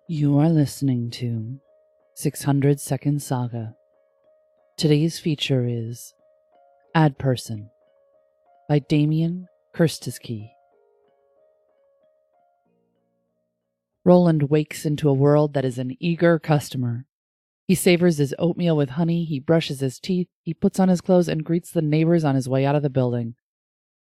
You are listening to 600 Saga. Today's feature is AdPerson by Damien Krsteski. Roland wakes into a world that is an eager customer. He savors his oatmeal with honey, he brushes his teeth, he puts on his clothes and greets the neighbors on his way out of the building.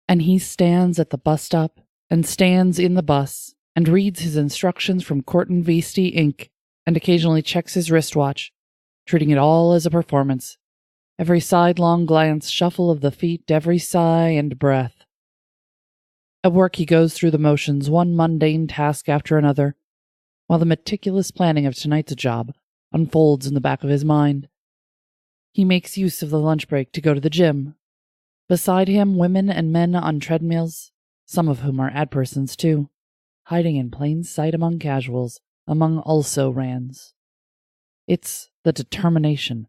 And he stands at the bus stop and stands in the bus and reads his instructions from Corton Visti ink and occasionally checks his wristwatch, treating it all as a performance. Every sidelong glance, shuffle of the feet, every sigh and breath. At work he goes through the motions, one mundane task after another, while the meticulous planning of tonight's job unfolds in the back of his mind. He makes use of the lunch break to go to the gym. Beside him, women and men on treadmills, some of whom are AdPersons too, hiding in plain sight among casuals, among also-rans. It's the determination,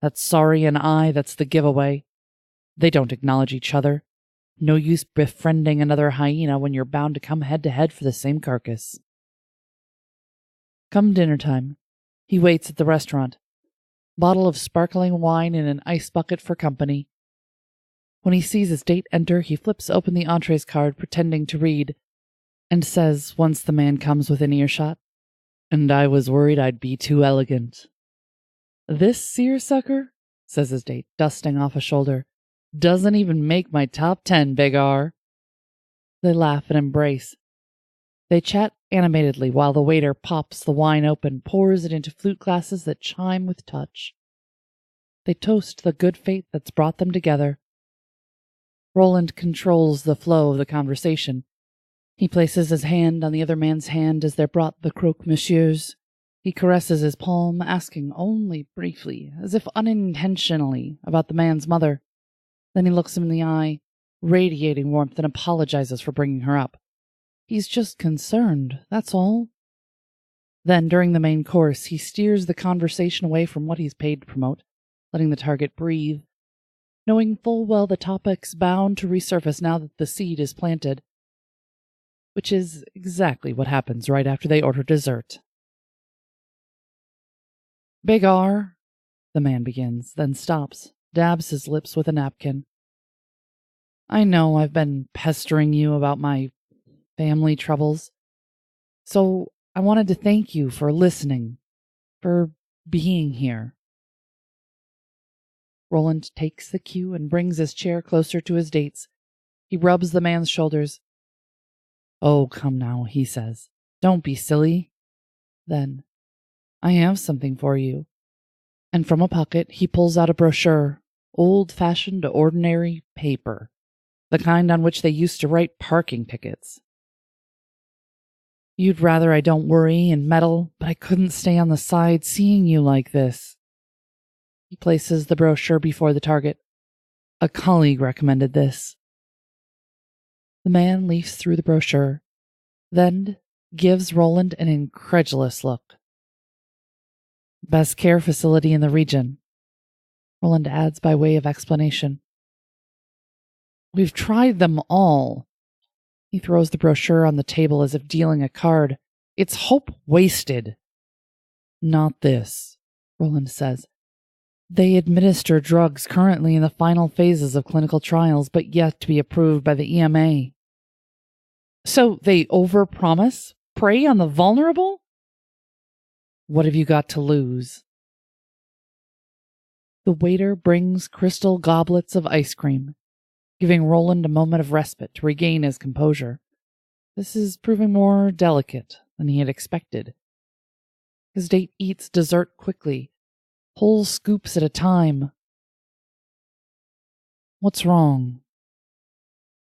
that sorry and I that's the giveaway. They don't acknowledge each other. No use befriending another hyena when you're bound to come head-to-head for the same carcass. Come dinner time, he waits at the restaurant, bottle of sparkling wine in an ice bucket for company. When he sees his date enter, he flips open the entrees card, pretending to read, and says, once the man comes within earshot, "And I was worried I'd be too elegant." "This seersucker," says his date, dusting off a shoulder, "doesn't even make my top 10, Big R." They laugh and embrace. They chat animatedly while the waiter pops the wine open, pours it into flute glasses that chime with touch. They toast the good fate that's brought them together. Roland controls the flow of the conversation. He places his hand on the other man's hand as they're brought the croque-monsieurs. He caresses his palm, asking only briefly, as if unintentionally, about the man's mother. Then he looks him in the eye, radiating warmth, and apologizes for bringing her up. He's just concerned, that's all. Then, during the main course, he steers the conversation away from what he's paid to promote, letting the target breathe, knowing full well the topic's bound to resurface now that the seed is planted. Which is exactly what happens right after they order dessert. "Big R," the man begins, then stops, dabs his lips with a napkin. "I know I've been pestering you about my family troubles, so I wanted to thank you for listening, for being here." Roland takes the cue and brings his chair closer to his date's. He rubs the man's shoulders. "Oh, come now," he says. "Don't be silly." Then, "I have something for you." And from a pocket, he pulls out a brochure, old-fashioned, ordinary paper, the kind on which they used to write parking tickets. "You'd rather I don't worry and meddle, but I couldn't stay on the side seeing you like this." He places the brochure before the target. "A colleague recommended this." The man leafs through the brochure, then gives Roland an incredulous look. "Best care facility in the region," Roland adds by way of explanation. "We've tried them all." He throws the brochure on the table as if dealing a card. "It's hope wasted." "Not this," Roland says. "They administer drugs currently in the final phases of clinical trials, but yet to be approved by the EMA. So they overpromise? Prey on the vulnerable? What have you got to lose?" The waiter brings crystal goblets of ice cream, giving Roland a moment of respite to regain his composure. This is proving more delicate than he had expected. His date eats dessert quickly, whole scoops at a time. "What's wrong?"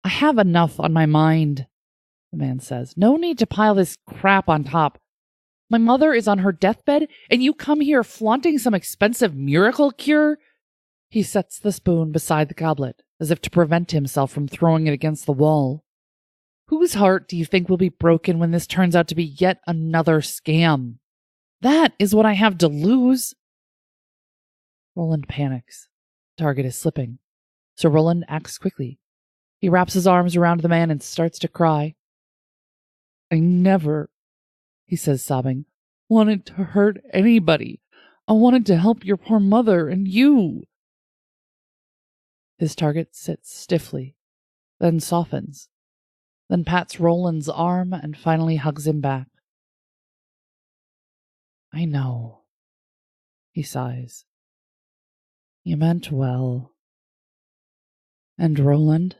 "I have enough on my mind," the man says. "No need to pile this crap on top. My mother is on her deathbed, and you come here flaunting some expensive miracle cure?" He sets the spoon beside the goblet, as if to prevent himself from throwing it against the wall. "Whose heart do you think will be broken when this turns out to be yet another scam? That is what I have to lose." Roland panics. The target is slipping, so Roland acts quickly. He wraps his arms around the man and starts to cry. "I never," he says, sobbing, wanted to hurt anybody. I wanted to help your poor mother and you. His target sits stiffly, then softens, then pats Roland's arm and finally hugs him back. I know, he sighs. You meant well. And Roland,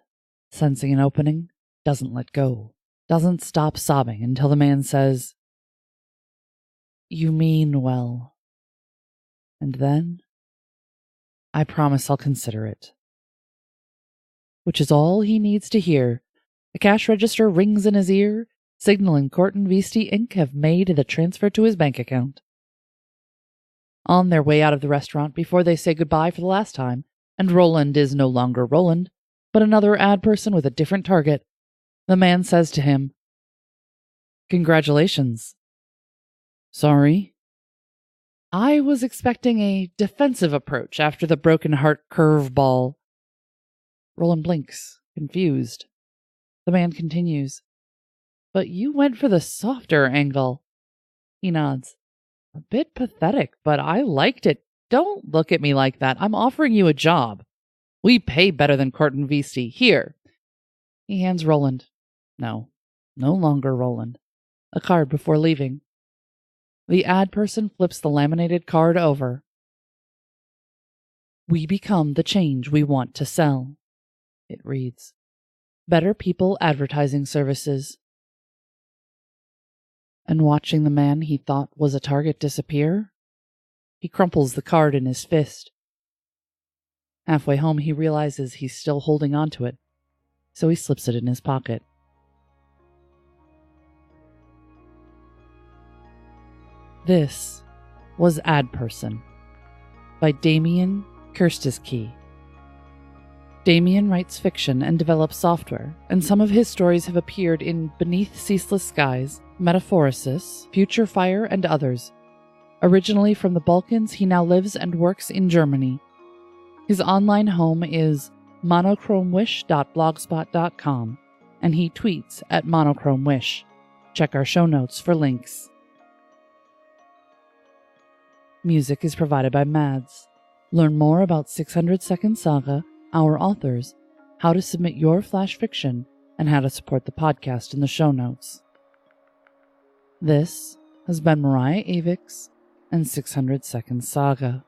sensing an opening, doesn't let go, doesn't stop sobbing until the man says, You mean well. And then, I promise I'll consider it. Which is all he needs to hear. A cash register rings in his ear, signaling Corton Visti Inc. have made the transfer to his bank account. On their way out of the restaurant before they say goodbye for the last time, and Roland is no longer Roland, but another AdPerson with a different target, the man says to him, Congratulations. Sorry? I was expecting a defensive approach after the broken heart curveball. Roland blinks, confused. The man continues, But you went for the softer angle. He nods. A bit pathetic, but I liked it. Don't look at me like that. I'm offering you a job. We pay better than Corton Visti. Here. He hands Roland. No longer Roland. A card before leaving. The AdPerson flips the laminated card over. We become the change we want to sell. It reads, Better People Advertising Services. And watching the man he thought was a target disappear, he crumples the card in his fist. Halfway home, he realizes he's still holding on to it, so he slips it in his pocket. This was AdPerson by Damien Krsteski. Damien writes fiction and develops software, and some of his stories have appeared in Beneath Ceaseless Skies, Metaphorosis, Future Fire, and others. Originally from the Balkans, he now lives and works in Germany. His online home is monochromewish.blogspot.com, and he tweets at monochromewish. Check our show notes for links. Music is provided by Mads. Learn more about 600 Second Saga, our authors, how to submit your flash fiction, and how to support the podcast in the show notes. This has been Mariah Avix and 600 Second Saga.